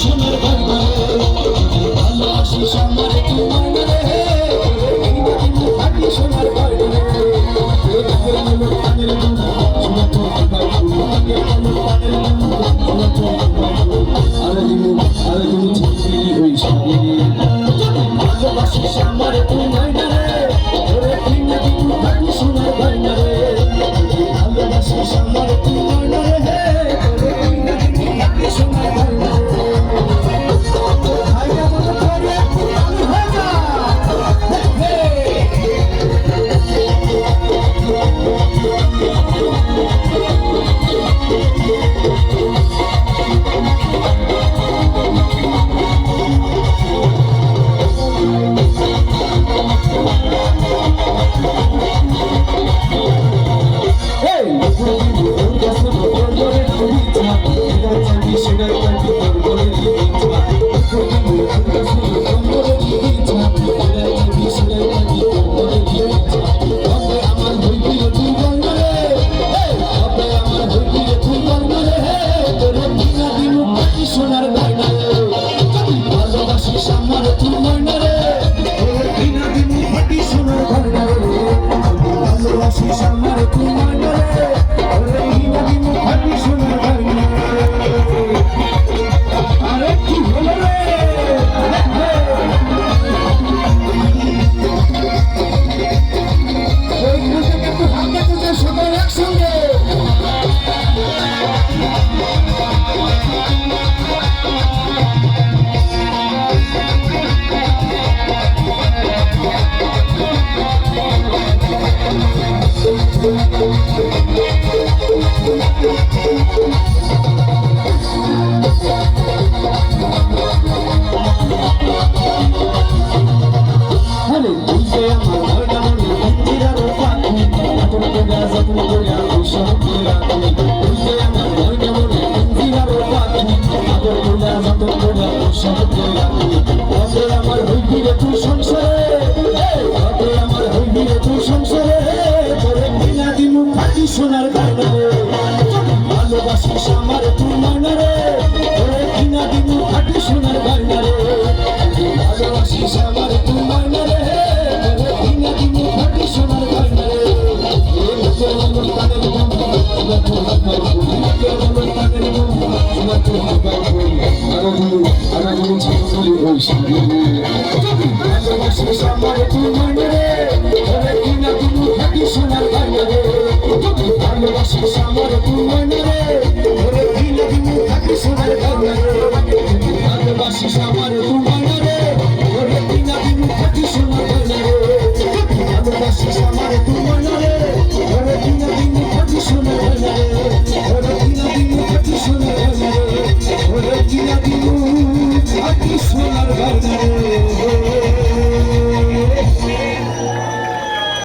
সোনার বাংলা ভালোবাসিস আমার তোমার রে খাটি সোনার বাংলা পানের আর তুমি ছিলি ওই ভালোবাসিস আমার তোমার রে খাটি সোনার বাংলা ভালোবাসিস আমার তোমার রে খাটি সোনার বাংলা সোনার বাংলা ভালোবাসিস আমার তোমার রে বিনা দিন খাটি সোনার বাংলা ভালোবাসিস আমার তোমার রে বিনা দিন খাটি সোনার বাংলা আরে কি হলো রে ওই মুখে একটু হাত দেখতে সবাই একসঙ্গে আমার হইবিরে তুই সংসারে আমার হইবিরে তুই সংসারে তোরে বিনা দিন খাটি সোনার বাংলা ভালোবাসিস আমার তুই মানা রে তোরে বিনা দিন খাটি সোনার বাংলা ভালোবাসিস আমার তুই মানা রে তোরে বিনা দিন খাটি সোনার বাংলা ভালোবাসিস আমার তুই মানা রে তোরে বিনা দিন খাটি সোনার বাংলা ভালোবাসিস আমার তুই মানা রে